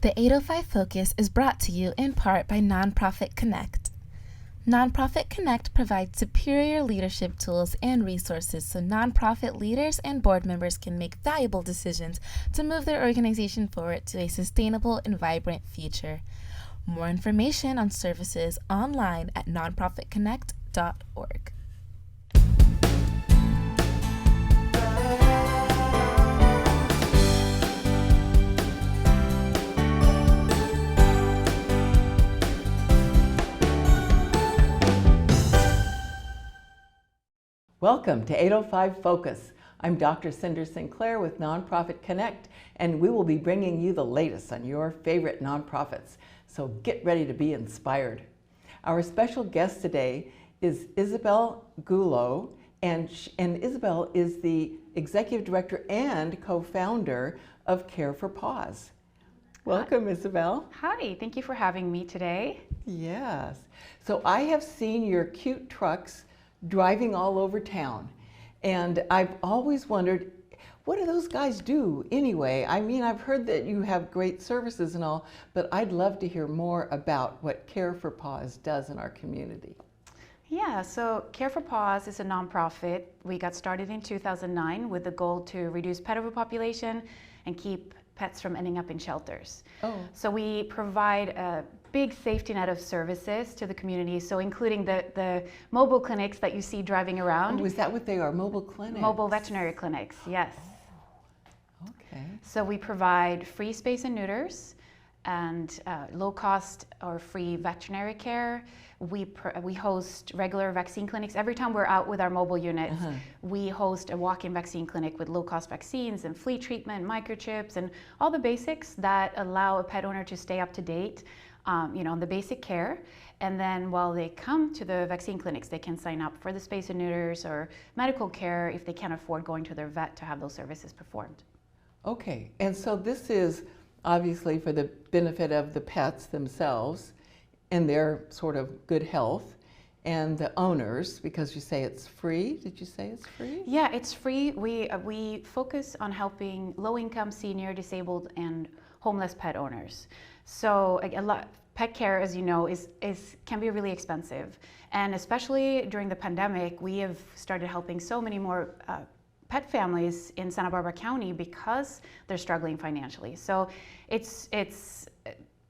The 805 Focus is brought to you in part by Nonprofit Kinect. Nonprofit Kinect provides superior leadership tools and resources so nonprofit leaders and board members can make valuable decisions to move their organization forward to a sustainable and vibrant future. More information on services online at nonprofitconnect.org. Welcome to 805 Focus. I'm Dr. Cynder Sinclair with Nonprofit Kinect, and we will be bringing you the latest on your favorite nonprofits. So get ready to be inspired. Our special guest today is Isabel Gulo, and Isabel is the Executive Director and co-founder of C.A.R.E.4Paws. Welcome, Isabel. Hi, thank you for having me today. Yes. So I have seen your cute trucks driving all over town, and I've always wondered, what do those guys do anyway? I mean, I've heard that you have great services and all, but I'd love to hear more about what C.A.R.E.4Paws does in our community. Yeah, so C.A.R.E.4Paws is a nonprofit. We got started in 2009 with the goal to reduce pet overpopulation and keep pets from ending up in shelters. Oh. So we provide a big safety net of services to the community, so including the mobile clinics that you see driving around. Oh, is that what they are, mobile clinics? Mobile veterinary clinics, yes. Oh, okay. So we provide free space and neuters and low cost or free veterinary care. We host regular vaccine clinics. Every time we're out with our mobile units, we host a walk-in vaccine clinic with low-cost vaccines and flea treatment, microchips, and all the basics that allow a pet owner to stay up to date, on the basic care. And then while they come to the vaccine clinics, they can sign up for the space and neuters or medical care if they can't afford going to their vet to have those services performed. Okay, and so this is obviously for the benefit of the pets themselves and their sort of good health, and the owners, because you say it's free. Did you say it's free? Yeah, it's free. We focus on helping low-income, senior, disabled, and homeless pet owners. So pet care, as you know, can be really expensive, and especially during the pandemic, we have started helping so many more pet families in Santa Barbara County because they're struggling financially. So it's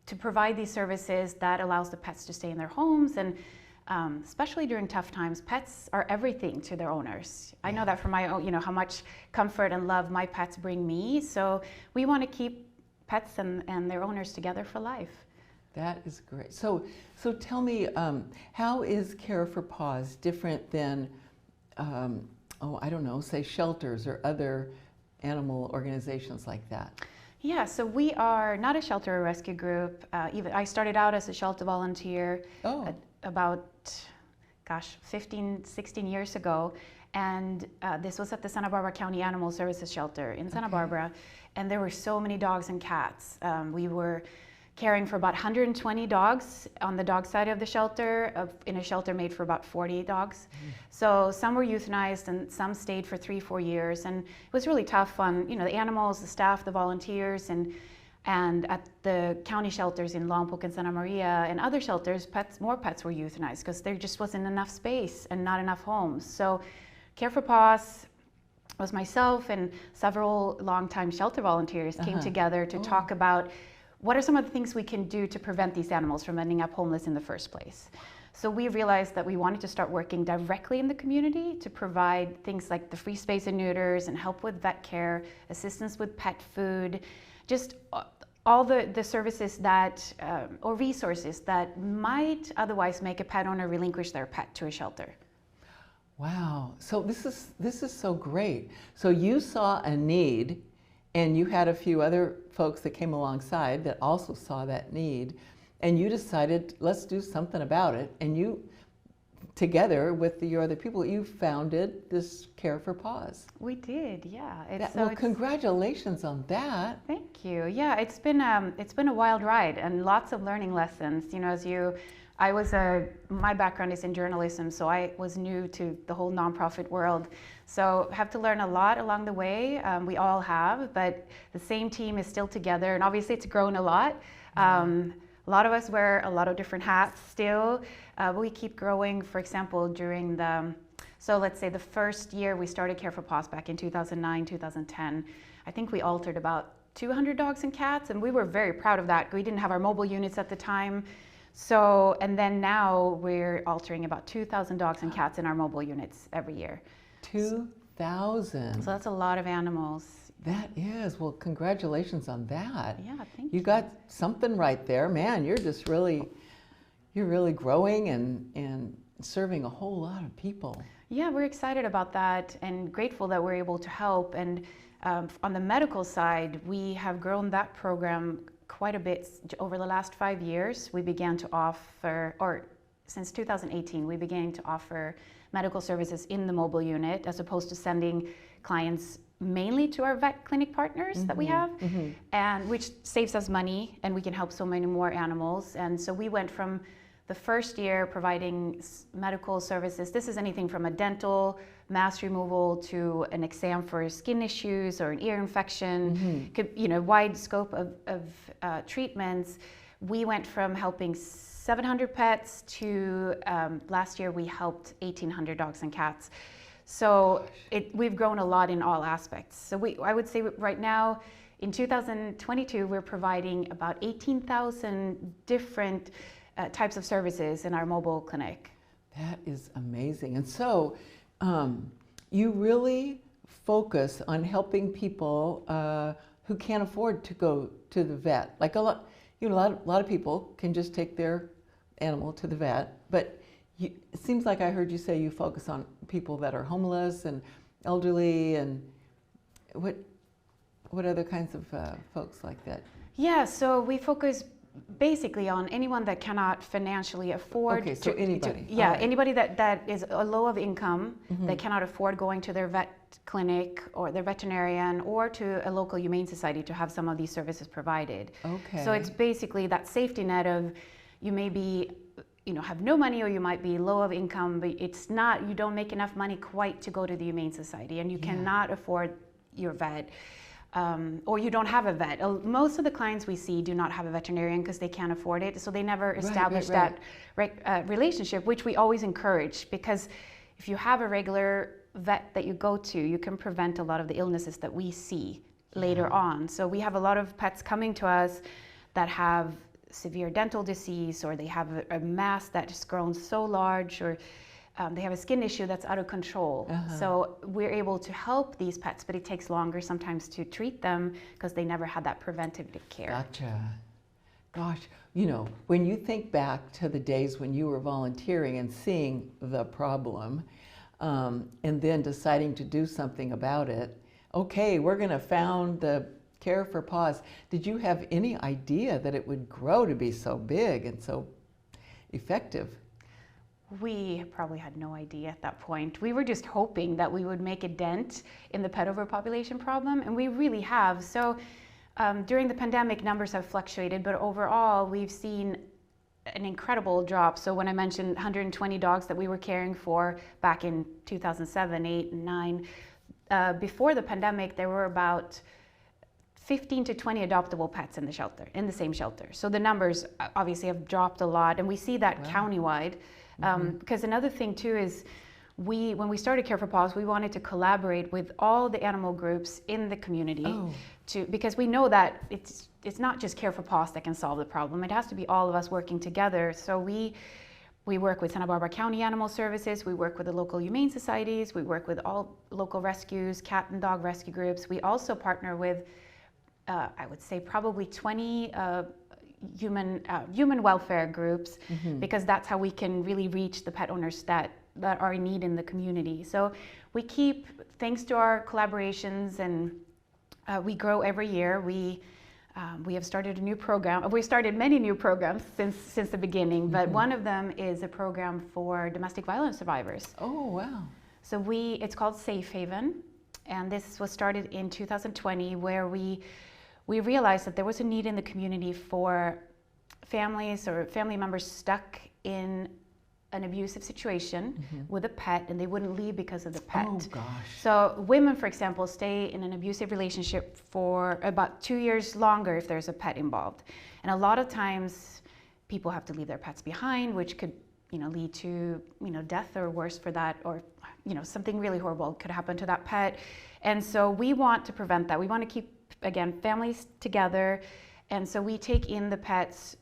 to provide these services that allows the pets to stay in their homes, and especially during tough times, pets are everything to their owners. I know that from my own, how much comfort and love my pets bring me. So we want to keep pets and their owners together for life. That is great. So tell me, how is C.A.R.E.4Paws different than, I don't know, say shelters or other animal organizations like that? Yeah, so we are not a shelter or rescue group. I started out as a shelter volunteer about, 15, 16 years ago. And this was at the Santa Barbara County Animal Services Shelter in Santa Barbara. And there were so many dogs and cats. We were caring for about 120 dogs on the dog side of the shelter, in a shelter made for about 40 dogs. So some were euthanized and some stayed for 3-4 years. And it was really tough on the animals, the staff, the volunteers, and at the county shelters in Lompoc and Santa Maria and other shelters, more pets were euthanized because there just wasn't enough space and not enough homes. So C.A.R.E.4Paws was myself and several longtime shelter volunteers came together to talk about what are some of the things we can do to prevent these animals from ending up homeless in the first place. So we realized that we wanted to start working directly in the community to provide things like the free space and neuters and help with vet care, assistance with pet food, just all the services that, or resources that might otherwise make a pet owner relinquish their pet to a shelter. Wow, so this is so great. So you saw a need, and you had a few other folks that came alongside that also saw that need, and you decided, let's do something about it. And you, together with your other people, you founded this C.A.R.E.4Paws. We did, yeah. Well, congratulations on that. Thank you. Yeah, it's been a wild ride and lots of learning lessons. As you My background is in journalism, so I was new to the whole nonprofit world. So have to learn a lot along the way. We all have, but the same team is still together, and obviously it's grown a lot. A lot of us wear a lot of different hats still. We keep growing. For example, so let's say the first year we started C.A.R.E.4Paws back in 2009, 2010, I think we altered about 200 dogs and cats, and we were very proud of that. We didn't have our mobile units at the time. So, and then now we're altering about 2,000 dogs and cats in our mobile units every year. 2,000? So that's a lot of animals. That is. Well, congratulations on that. Yeah, thank you. You got something right there. Man, you're really growing and serving a whole lot of people. Yeah, we're excited about that and grateful that we're able to help. And on the medical side, we have grown that program quite a bit over the last 5 years. We began to offer, or since 2018, we began to offer medical services in the mobile unit as opposed to sending clients mainly to our vet clinic partners that we have, and which saves us money, and we can help so many more animals. And so we went from the first year providing medical services. This is anything from a dental mass removal to an exam for skin issues or an ear infection, wide scope of treatments. We went from helping 700 pets to last year we helped 1,800 dogs and cats. So we've grown a lot in all aspects. So I would say right now in 2022 we're providing about 18,000 different types of services in our mobile clinic. That is amazing. And so you really focus on helping people who can't afford to go to the vet. Like a lot of people can just take their animal to the vet, but it seems like I heard you say you focus on people that are homeless and elderly, and what other kinds of folks like that? Yeah, so we focus basically on anyone that cannot financially afford. Okay, so anybody. Right. Anybody that is a low of income, that cannot afford going to their vet clinic or their veterinarian or to a local humane society to have some of these services provided. Okay. So it's basically that safety net of you may be, have no money, or you might be low of income, but you don't make enough money quite to go to the humane society, and you cannot afford your vet. Or you don't have a vet. Most of the clients we see do not have a veterinarian because they can't afford it, so they never establish that relationship, which we always encourage, because if you have a regular vet that you go to, you can prevent a lot of the illnesses that we see later on. So we have a lot of pets coming to us that have severe dental disease, or they have a mass that has grown so large, or they have a skin issue that's out of control. So we're able to help these pets, but it takes longer sometimes to treat them because they never had that preventative care. Gotcha. Gosh, when you think back to the days when you were volunteering and seeing the problem, and then deciding to do something about it, okay, we're going to found the C.A.R.E.4Paws. Did you have any idea that it would grow to be so big and so effective? We probably had no idea at that point. We were just hoping that we would make a dent in the pet overpopulation problem, and we really have. So during the pandemic, numbers have fluctuated, but overall we've seen an incredible drop. So when I mentioned 120 dogs that we were caring for back in 2007, 8, and 9, before the pandemic there were about 15 to 20 adoptable pets in the same shelter. So the numbers obviously have dropped a lot, and we see that countywide. Because another thing too is when we started C.A.R.E.4Paws, we wanted to collaborate with all the animal groups in the community because we know that it's not just C.A.R.E.4Paws that can solve the problem. It has to be all of us working together. So we work with Santa Barbara County Animal Services, we work with the local humane societies, we work with all local rescues, cat and dog rescue groups. We also partner with I would say probably 20 human welfare groups, because that's how we can really reach the pet owners that are in need in the community. So we keep, thanks to our collaborations, and we grow every year. We have started a new program. We started many new programs since the beginning, but one of them is a program for domestic violence survivors. Oh, wow. So it's called Safe Haven, and this was started in 2020, where we realized that there was a need in the community for families or family members stuck in an abusive situation with a pet, and they wouldn't leave because of the pet. Oh gosh. So women, for example, stay in an abusive relationship for about 2 years longer if there's a pet involved. And a lot of times people have to leave their pets behind, which could, lead to, death or worse for that, or, something really horrible could happen to that pet. And so we want to prevent that. We want to keep, again, families together. And so we take in the pets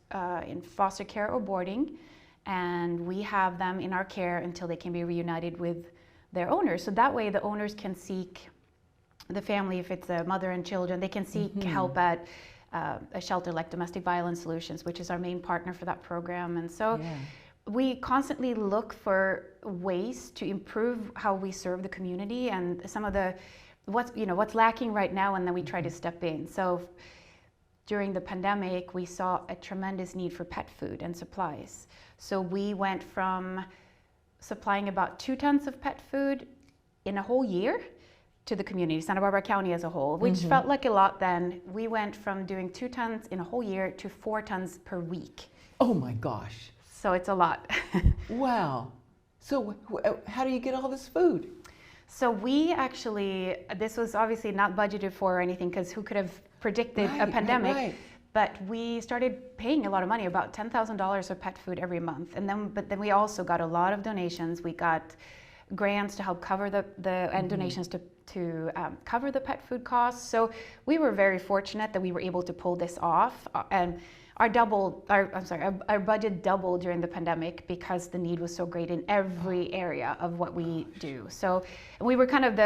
in foster care or boarding, and we have them in our care until they can be reunited with their owners. So that way the owners can seek, the family, if it's a mother and children, they can seek help at a shelter like Domestic Violence Solutions, which is our main partner for that program. And so we constantly look for ways to improve how we serve the community and some of the, what's lacking right now, and then we try to step in. So during the pandemic, we saw a tremendous need for pet food and supplies. So we went from supplying about 2 tons of pet food in a whole year to the community, Santa Barbara County as a whole, which felt like a lot then. We went from doing 2 tons in a whole year to 4 tons per week. Oh my gosh. So it's a lot. Wow. So how do you get all this food? So we actually, this was obviously not budgeted for or anything, because who could have predicted a pandemic? Right. But we started paying a lot of money, about $10,000 of pet food every month. But then we also got a lot of donations. We got grants to help cover and donations to cover the pet food costs. So we were very fortunate that we were able to pull this off. And our budget doubled during the pandemic because the need was so great in every area of what we do. So we were kind of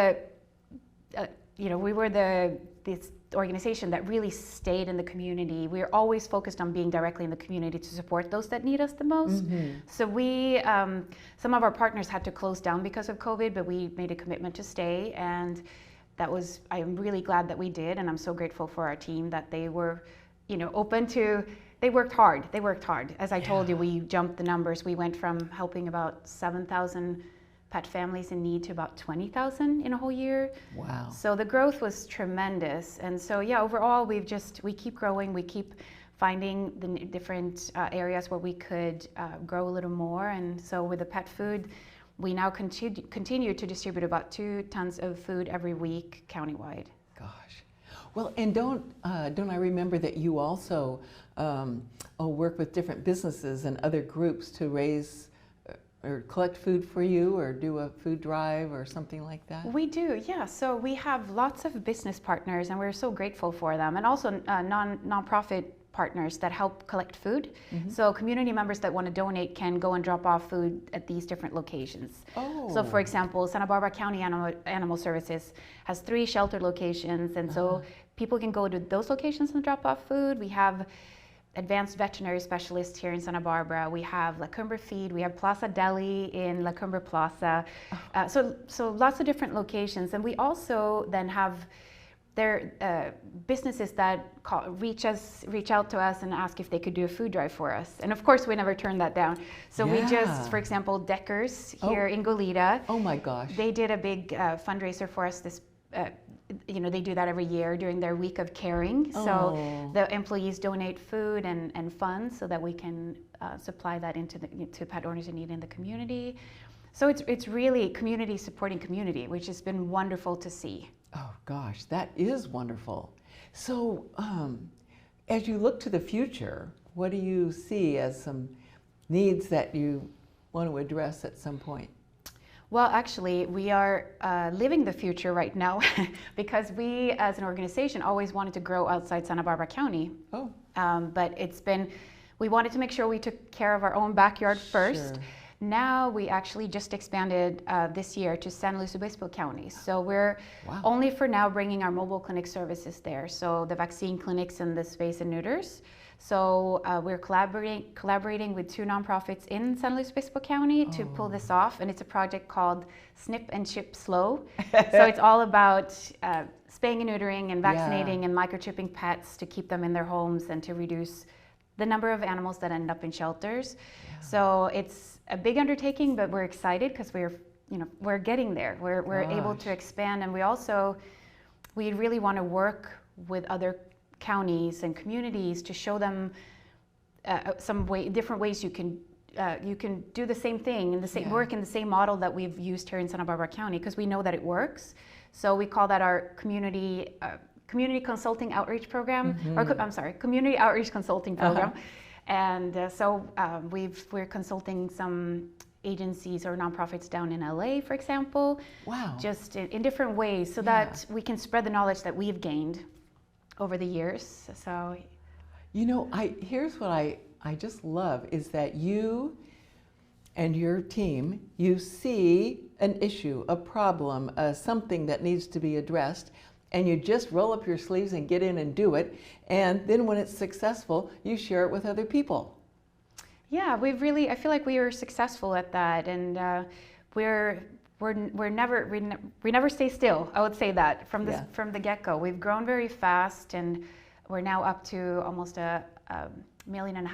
this organization that really stayed in the community. We are always focused on being directly in the community to support those that need us the most. So we, some of our partners had to close down because of COVID, but we made a commitment to stay, and I'm really glad that we did, and I'm so grateful for our team that they were, open to, they worked hard. As I told you, we jumped the numbers. We went from helping about 7,000 pet families in need to about 20,000 in a whole year. Wow. So the growth was tremendous. And so, overall, we keep growing. We keep finding the different areas where we could grow a little more. And so with the pet food, we now continue to distribute about 2 tons of food every week countywide. Gosh. Well, and don't I remember that you also work with different businesses and other groups to raise or collect food for you, or do a food drive or something like that? We do, yeah. So we have lots of business partners, and we're so grateful for them, and also nonprofit partners that help collect food. So community members that want to donate can go and drop off food at these different locations. So for example, Santa Barbara County Animal Services has 3 shelter locations, and so people can go to those locations and drop off food. We have advanced veterinary specialists here in Santa Barbara. We have La Cumbre Feed. We have Plaza Deli in La Cumbre Plaza. So lots of different locations. And we also then have their businesses that reach out to us and ask if they could do a food drive for us. And of course, we never turn that down. So we just, for example, Deckers here in Goleta. Oh my gosh. They did a big fundraiser for us this they do that every year during their week of caring. So the employees donate food and funds so that we can supply that to pet owners in need in the community. So it's really community supporting community, which has been wonderful to see. Oh gosh, that is wonderful. So as you look to the future, what do you see as some needs that you want to address at some point? Well, actually, we are living the future right now because we, as an organization, always wanted to grow outside Santa Barbara County. But we wanted to make sure we took care of our own backyard first. Now we actually just expanded this year to San Luis Obispo County. So we're only for now bringing our mobile clinic services there. So the vaccine clinics and the space and neuters. So we're collaborating with 2 nonprofits in San Luis Obispo County to pull this off, and it's a project called Snip and Ship Slow. So it's all about spaying and neutering and vaccinating and microchipping pets to keep them in their homes and to reduce the number of animals that end up in shelters. So it's a big undertaking, but we're excited because we're getting there. We're able to expand, and we really want to work with other counties and communities to show them different ways you can you can do the same thing and the same work in the same model that we've used here in Santa Barbara County, because we know that it works. So we call that our community consulting outreach program, or I'm sorry, community outreach consulting program. And so we're consulting some agencies or nonprofits down in LA, for example. Wow. Just in different ways, so that we can spread the knowledge that we've gained over the years. So, you know, here's what I just love is that you and your team, you see an issue, a problem, something that needs to be addressed, and you just roll up your sleeves and get in and do it. And then when it's successful, you share it with other people. Yeah, I feel like we were successful at that, and we never stay still. I would say that from the get-go. We've grown very fast, and we're now up to almost a $1.5 million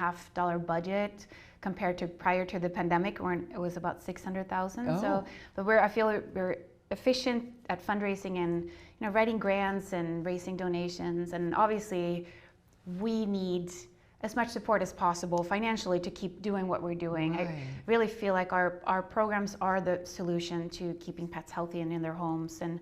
budget compared to prior to the pandemic, when it was about $600,000. So, but I feel we're efficient at fundraising and writing grants and raising donations, and obviously we need as much support as possible financially to keep doing what we're doing. Right. I really feel like our programs are the solution to keeping pets healthy and in their homes, and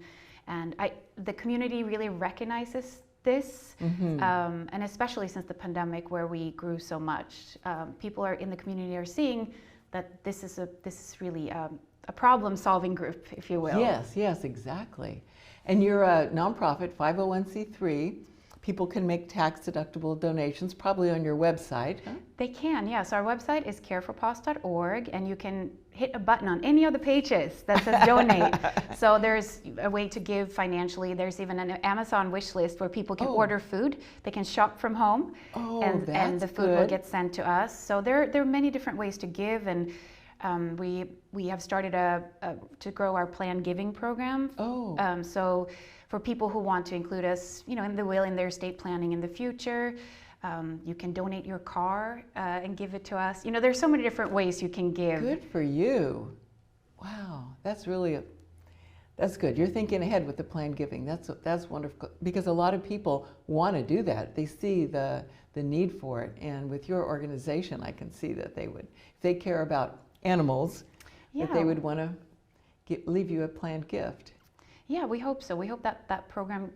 the community really recognizes this, and especially since the pandemic, where we grew so much, people in the community are seeing that this is really a problem-solving group, if you will. Yes, exactly. And you're a nonprofit, 501c3. People can make tax-deductible donations, probably on your website. Huh? They can, yes. Our website is C.A.R.E.4Paws.org, and you can hit a button on any of the pages that says donate. So there's a way to give financially. There's even an Amazon wish list where people can order food. They can shop from home, and the food will get sent to us. So there are many different ways to give, and we have started to grow our planned giving program. So for people who want to include us, in their estate planning in the future, you can donate your car and give it to us. There's so many different ways you can give. Good for you. Wow, that's good. You're thinking ahead with the planned giving. That's wonderful, because a lot of people want to do that. They see the need for it, and with your organization, I can see that they would, if they care about animals, that they would want to leave you a planned gift. Yeah, we hope so. We hope that program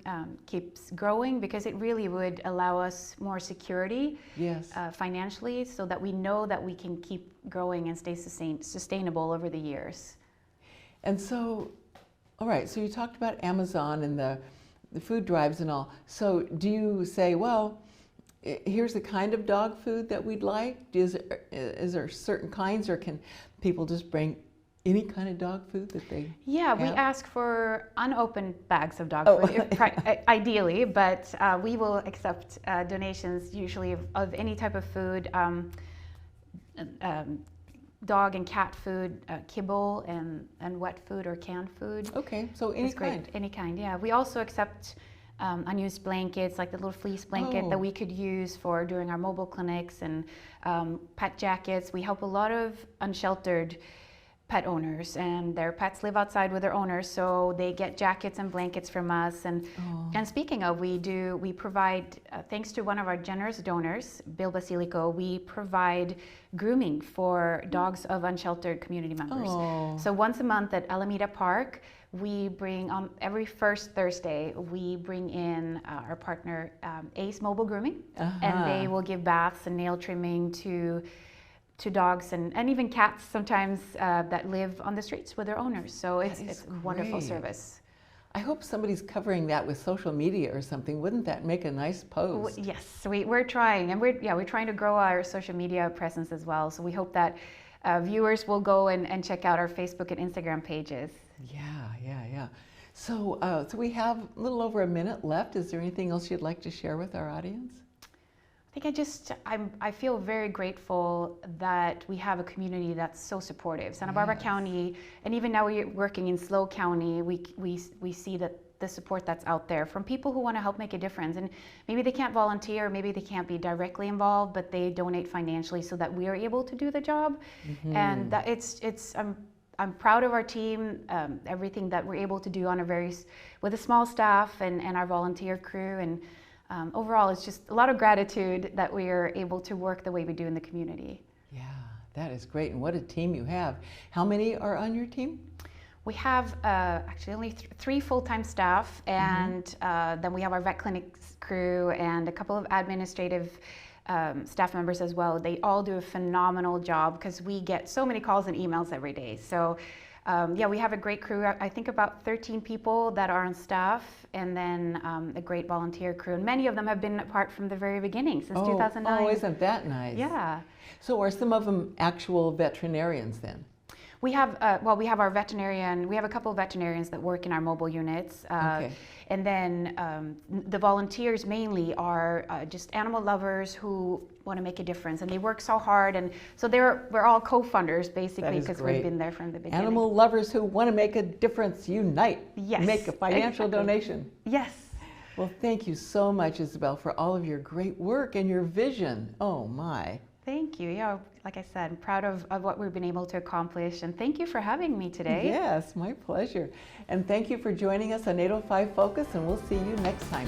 keeps growing, because it really would allow us more security financially, so that we know that we can keep growing and stay sustainable over the years. And so, all right, so you talked about Amazon and the food drives and all. So do you say, well, here's the kind of dog food that we'd like? Is there certain kinds, or can people just bring any kind of dog food that they have? We ask for unopened bags of dog food, ideally, but we will accept donations usually of any type of food, dog and cat food, kibble and wet food or canned food. Okay, so any kind. Any kind, yeah. We also accept unused blankets, like the little fleece blanket that we could use during our mobile clinics, and pet jackets. We help a lot of unsheltered pet owners, and their pets live outside with their owners, so they get jackets and blankets from us. And speaking of, we provide, thanks to one of our generous donors, Bill Basilico, we provide grooming for dogs of unsheltered community members. So once a month at Alameda Park, we bring on every first Thursday, we bring in our partner Ace Mobile Grooming, and they will give baths and nail trimming to dogs and even cats sometimes that live on the streets with their owners. So it's a wonderful service. I hope somebody's covering that with social media or something. Wouldn't that make a nice post? Yes, we're trying, and we're trying to grow our social media presence as well. So we hope that viewers will go and check out our Facebook and Instagram pages. Yeah. So we have a little over a minute left. Is there anything else you'd like to share with our audience? I think I feel very grateful that we have a community that's so supportive. Santa Barbara County, and even now we're working in SLO County, we see that the support that's out there from people who want to help make a difference. And maybe they can't volunteer, maybe they can't be directly involved, but they donate financially so that we are able to do the job. And that I'm proud of our team, everything that we're able to do with a small staff and our volunteer crew. And overall, it's just a lot of gratitude that we are able to work the way we do in the community. Yeah, That is great, and what a team you have. How many are on your team? We have actually only three full-time staff, and then we have our vet clinics crew and a couple of administrative staff members as well. They all do a phenomenal job because we get so many calls and emails every day. So yeah, we have a great crew. I think about 13 people that are on staff, and then a great volunteer crew. And many of them have been apart from the very beginning, since 2009. Oh, isn't that nice? Yeah. So are some of them actual veterinarians then? We have, well, we have our veterinarian, we have a couple of veterinarians that work in our mobile units. Okay. And then the volunteers mainly are just animal lovers who want to make a difference. And they work so hard. And so we're all co-funders basically, because we've been there from the beginning. Animal lovers who want to make a difference unite. Yes. Make a financial donation. Yes. Well, thank you so much, Isabel, for all of your great work and your vision. Oh, my. Thank you. Yeah, like I said, I'm proud of what we've been able to accomplish, and thank you for having me today. Yes, my pleasure. And thank you for joining us on 805 Focus, and we'll see you next time.